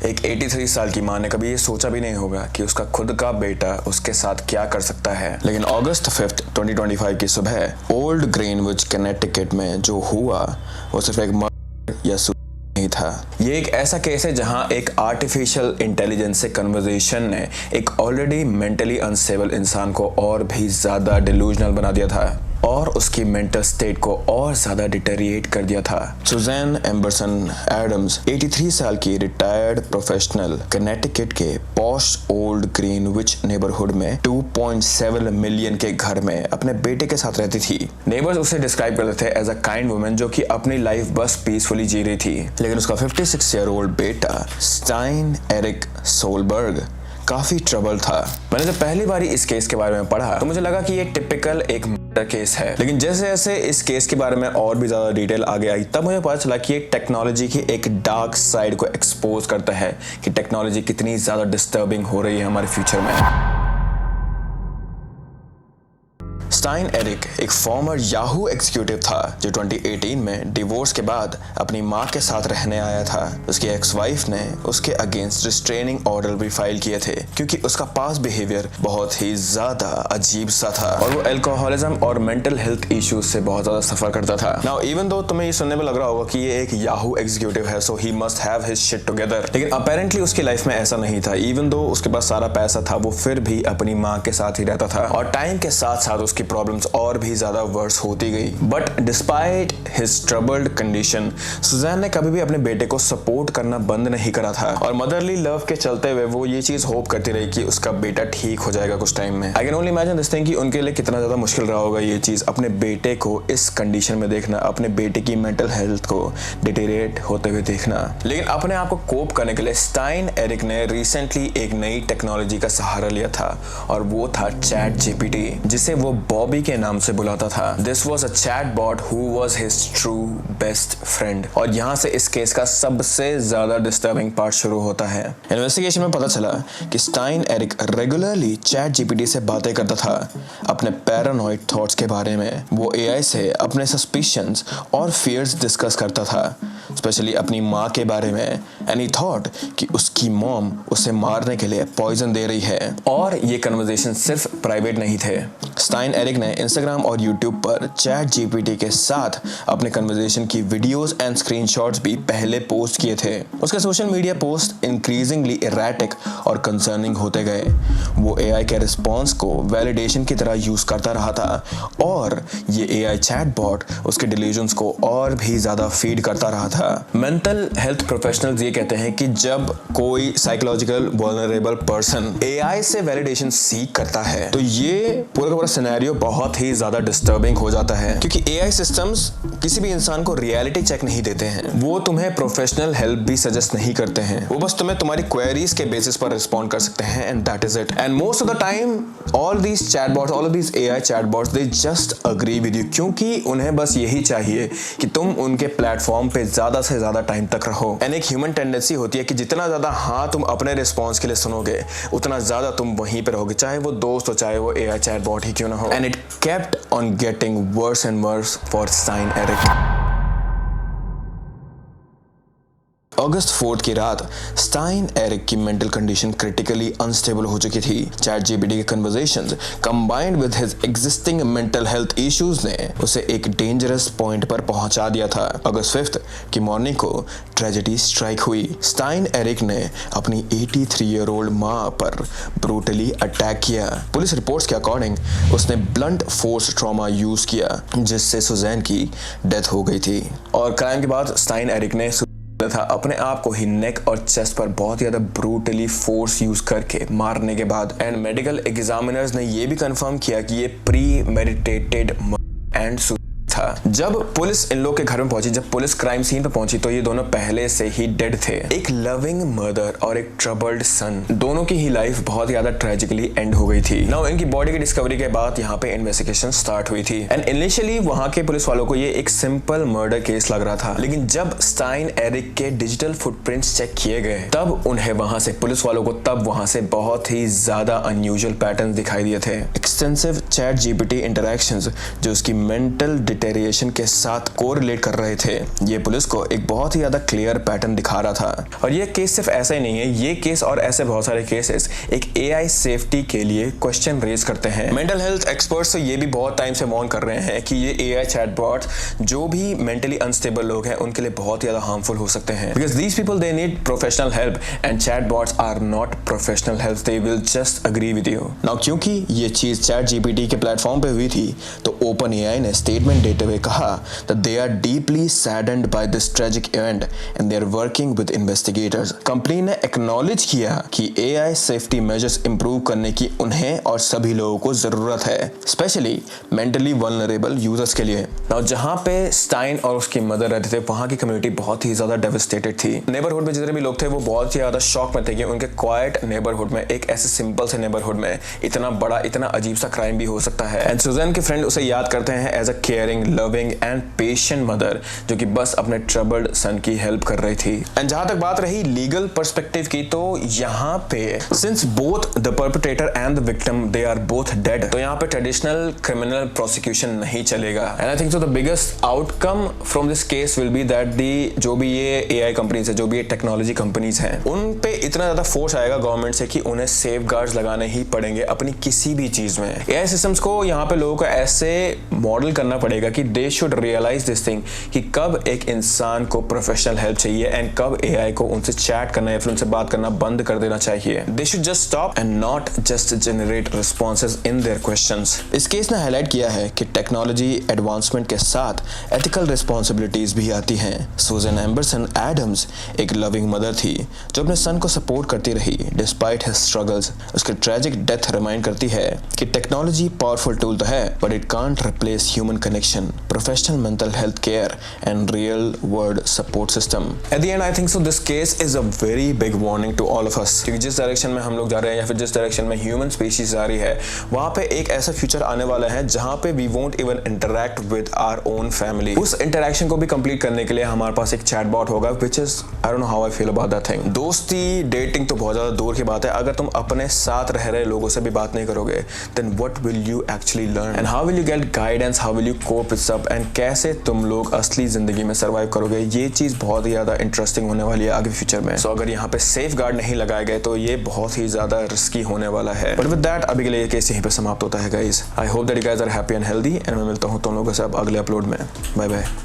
एक 83 साल की माँ ने कभी ये सोचा भी नहीं होगा कि उसका खुद का बेटा उसके साथ क्या कर सकता है। लेकिन अगस्त 5, 2025 की सुबह ओल्ड ग्रीनविच कनेटिकट में जो हुआ वो सिर्फ एक मर्डर या नहीं था। ये एक ऐसा केस है जहां एक आर्टिफिशियल इंटेलिजेंस से कन्वर्सेशन ने एक ऑलरेडी मेंटली अनस्टेबल इंसान को और भी ज्यादा डिल्यूजनल बना दिया था और उसकी मेंटल स्टेट को और ज्यादा डिटेरिएट कर दिया था। सुजैन एम्बरसन एडम्स 83 साल की रिटायर्ड प्रोफेशनल कनेटिकट के पॉश ओल्ड ग्रीनविच नेबरहुड में 2.7 मिलियन के घर में अपने बेटे के साथ रहती थी। नेबर्स उसे डिस्क्राइब करते थे एज अ काइंड वुमन जो कि अपनी लाइफ बस पीसफुली जी रही थी। लेकिन उसका 56 ईयर ओल्ड बेटा स्टाइन एरिक सोलबर्ग काफी ट्रबल था। मैंने जब पहली बार इस केस के बारे में पढ़ा तो मुझे लगा कि ये टिपिकल एक मर्डर केस है। लेकिन जैसे जैसे इस केस के बारे में और भी ज्यादा डिटेल आगे आई तब मुझे पता चला कि ये टेक्नोलॉजी की एक डार्क साइड को एक्सपोज करता है कि टेक्नोलॉजी कितनी ज्यादा डिस्टर्बिंग हो रही है हमारे फ्यूचर में। स्टाइन एरिक एक फॉर्मर याहू एग्जीक्यूटिव था जो 2018 में डिवोर्स के बाद अपनी मां के साथ रहने आया था। उसकी एक्स वाइफ ने उसके अगेंस्ट रिस्ट्रेनिंग ऑर्डर भी फाइल किए थे क्योंकि उसका पास्ट बिहेवियर बहुत ही ज्यादा अजीब सा था और वो अल्कोहलिज्म और मेंटल हेल्थ इश्यूज से बहुत ज्यादा सफर करता था। नाउ इवन दो तुम्हें ये सुनने में लग रहा होगा कि ये एक याहू एग्जीक्यूटिव है so he must have his shit together, लेकिन अपेरेंटली उसकी लाइफ में ऐसा नहीं था। इवन दो उसके पास सारा पैसा था वो फिर भी अपनी माँ के साथ ही रहता था और टाइम के साथ साथ उसकी प्रॉब्लम्स और भी ज्यादा वर्स होती गई। But despite his troubled condition Suzanne ने कभी भी अपने बेटे को सपोर्ट करना बंद नहीं करा था और मदरली लव के चलते हुए वो ये चीज होप करती रही कि उसका बेटा ठीक हो जाएगा कुछ टाइम में। I can only imagine this thing कि उनके लिए कितना ज्यादा मुश्किल रहा होगा ये चीज, अपने बेटे को इस कंडीशन में देखना, अपने बेटे की मेंटल हेल्थ को डिटेरिएट होते हुए देखना। लेकिन अपने आप को कोप करने के लिए स्टाइन एरिक ने रिसेंटली एक नई टेक्नोलॉजी का सहारा लिया था और वो था चैट जीपीटी, जिसे वो बॉबी के नाम से बुलाता था। This was a chatbot who was his true best friend. और यहाँ से इस केस का सबसे ज्यादा डिस्टर्बिंग पार्ट शुरू होता है। इन्वेस्टिगेशन में पता चला कि Stein Erik regularly ChatGPT से बातें करता था अपने पैरानॉइड थॉट्स के बारे में। वो एआई से अपने सस्पिशंस और फियर्स डिस्कस करता था, स्पेशली अपनी माँ के बारे में, एंड ही थॉट कि उसकी मॉम उसे मारने के लिए पॉइजन दे रही है। और ये कन्वर्सेशन सिर्फ प्राइवेट नहीं थे। स्टाइन एरिक ने इंस्टाग्राम और यूट्यूब पर चैट जीपीटी के साथ अपने कन्वर्सेशन की वीडियोस एंड स्क्रीनशॉट्स भी पहले पोस्ट किए थे। उसके social media post increasingly erratic और कंसर्निंग होते गए। वो एआई के रिस्पॉन्स को वैलिडेशन की तरह यूज करता रहा था और ये एआई चैटबॉट उसके डिल्यूजन्स को और भी ज्यादा फीड करता रहा था। मेंटल हेल्थ प्रोफेशनल्स ये कहते हैं कि जब कोई साइकोलॉजिकल वल्नरेबल पर्सन एआई से वैलिडेशन सीख करता है तो ये पूरा का पूरा सिनेरियो बहुत ही ज्यादा डिस्टर्बिंग हो जाता है, क्योंकि एआई सिस्टम्स किसी भी इंसान को रियलिटी चेक नहीं देते हैं। वो तुम्हें प्रोफेशनल हेल्प भी सजेस्ट नहीं करते हैं, वो बस तुम्हें तुम्हारी क्वेरीज के बेसिस पर रिस्पॉन्ड कर सकते हैं and that is it. And most of the time all these chatbots, all of these AI chatbots, they just agree with you, क्योंकि उन्हें बस यही चाहिए कि तुम उनके प्लेटफॉर्म पे ज्यादा से ज्यादा टाइम तक रहो। एंड एक ह्यूमन टेंडेंसी होती है कि जितना ज्यादा हाँ तुम अपने रिस्पॉन्स के लिए सुनोगे उतना ज्यादा तुम वहीं पे रहोगे, चाहे वो दोस्त हो चाहे वो एआई चैटबॉट ही क्यों ना हो। And it kept on getting worse and worse for Stein Eric. अगस्त 4 की रात स्टाइन एरिक की मेंटल कंडीशन क्रिटिकली अनस्टेबल हो चुकी थी। चैट जीपीटी के conversations combined with his existing mental health issues ने उसे एक डेंजरस पॉइंट पर पहुंचा दिया था। अगस्त 5 की मॉर्निंग को ट्रेजेडी स्ट्राइक हुई। स्टाइन एरिक ने अपनी 83 ईयर ओल्ड मां पर ब्रूटली अटैक किया। पुलिस रिपोर्ट्स के अकॉर्डिंग उसने ब्लंट फोर्स ट्रॉमा यूज किया जिससे सुजैन की डेथ हो गई थी। और क्राइम के बाद स्टाइन एरिक ने था अपने आप को ही नेक और चेस्ट पर बहुत ज्यादा ब्रूटली फोर्स यूज करके मारने के बाद। एंड मेडिकल एग्जामिनर्स ने ये भी कंफर्म किया कि ये प्री मेडिटेटेड एंड था। जब पुलिस इन लोग के घर में पहुंची, जब पुलिस क्राइम सीन पे पहुंची तो ये दोनों पहले से ही डेड थे। एक लविंग मदर और एक ट्रबल्ड सन, दोनों की ही लाइफ बहुत ज्यादा ट्रेजिकली एंड हो गई थी। नाउ इनकी बॉडी की डिस्कवरी के बाद यहाँ पे इन्वेस्टिगेशन स्टार्ट हुई थी एंड इनिशियली वहाँ के पुलिस वालों को ये एक सिंपल मर्डर केस लग रहा था। लेकिन जब स्टाइन एरिक के डिजिटल फुटप्रिंट्स चेक किए गए तब उन्हें वहां से पुलिस वालों को तब वहां से बहुत ही ज्यादा अनयूजुअल पैटर्न दिखाई दिए थे। एक्सटेंसिव चैट जीपीटी इंटरेक्शंस जो उसकी मेंटल रिटेलिएशन के साथ कोरिलेट कर रहे थे। ये पुलिस को एक बहुत ही ज्यादा क्लियर पैटर्न दिखा रहा था। और ये केस सिर्फ ऐसा ही नहीं है, ये केस और ऐसे बहुत सारे केसेस एक AI सेफ्टी के लिए क्वेश्चन रेज करते हैं। मेंटल हेल्थ एक्सपर्ट्स तो ये भी बहुत टाइम से वार्न कर रहे हैं कि ये AI चैटबॉट्स जो भी मेंटली अनस्टेबल लोग हैं उनके लिए बहुत ज्यादा हार्मफुल हो सकते हैं, because these people they need professional help and chatbots are not professional help, they will just agree with you. Now क्योंकि ये चीज ChatGPT के प्लेटफॉर्म पे हुई थी तो OpenAI ने स्टेटमेंट देते हुए कहा that they are deeply saddened by this tragic event and they are working with investigators। Company ने एक्नॉलेज किया कि AI सेफ्टी मेजर्स इंप्रूव करने की उन्हें और सभी लोगों को जरूरत है, स्पेशली मेंटली वल्नरेबल यूजर्स के लिए। नाउ जहां पे स्टाइन और उसकी मदर रहते थे वहां की कम्युनिटी बहुत ही ज्यादा डेवस्टेटेड थी। नेबरहुड में जितने भी लोग थे वो बहुत ही ज्यादा शॉक में थे कि उनके क्वाइट नेबरहुड में, एक ऐसे सिंपल से नेबरहुड में इतना बड़ा, इतना अजीब सा क्राइम भी हो सकता है। एंड सुजैन के फ्रेंड उसे याद करते हैं as a caring, loving and patient mother जो कि बस अपने ट्रबल्ड सन की हेल्प कर रही थी। एंड जहां तक बात रही लीगल पर्सपेक्टिव की, तो यहाँ पे since both the perpetrator and the victim they are both dead, तो यहाँ पे ट्रेडिशनल क्रिमिनल प्रोसिक्यूशन नहीं चलेगा। And I think so the biggest outcome from this case will be that the जो भी ये AI कंपनीज है, जो भी ये टेक्नोलॉजी कंपनीज हैं, उन पे इतना ज्यादा फोर्स आएगा गवर्नमेंट से कि उन्हें सेफगार्ड्स लगाने ही पड़ेंगे अपनी किसी भी चीज में। AI सिस्टम्स को यहाँ पे लोगों को ऐसे मॉडल करना पड़ेगा कि they should realise this thing कि कब एक इंसान को प्रोफेशनल हेल्प चाहिए एंड कब AI को उनसे चैट करना या फिर उनसे बात करना बंद कर देना चाहिए। They should just stop and not just generate responses in their questions. इस केस ने हाईलाइट किया है कि टेक्नोलॉजी एडवांसमेंट के साथ एथिकल रिस्पॉन्सिबिलिटीज भी आती हैं। सुजैन एम्बरसन एडम्स एक लविंग मदर थी जो अपने सन को सपोर्ट करती रही डिस्पाइट हिज स्ट्रगल्स। उसकी ट्रेजिक डेथ रिमाइंड करती है कि टेक्नोलॉजी पावरफुल टूल तो है but it can't replace human connection, professional mental health care and real world support system. At the end I think so this case is a very big warning to all of us, क्योंकि जिस direction में हम लोग जा रहे हैं या फिर जिस डायरेक्शन में ह्यूमन स्पीशीज जा रही है वहां पे एक ऐसा फ्यूचर आने वाला है जहां पे we won't even interact with our own family. उस इंटरैक्शन को भी कंप्लीट करने के लिए हमारे पास एक चैटबॉट होगा, which is I don't know how I feel about that thing. दोस्ती, डेटिंग तो बहुत ज्यादा दूर की बात है, अगर तुम अपने साथ रह रहे लोगों से भी बात नहीं करोगे then what will you actually learn and how will you get guidance, how will you cope with सब एंड कैसे तुम लोग असली जिंदगी में सर्वाइव करोगे। ये चीज बहुत ही ज्यादा इंटरेस्टिंग होने वाली है आगे फ्यूचर में। सो अगर यहाँ पे सेफ गार्ड नहीं लगाए गए तो ये बहुत ही ज्यादा रिस्की होने वाला है। बट विद दैट अभी के लिए ये केस यहीं पे समाप्त होता है guys. I hope that you guys are happy and healthy and मैं मिलता हूँ तुम लोगों से अब अगले अपलोड में। Bye bye.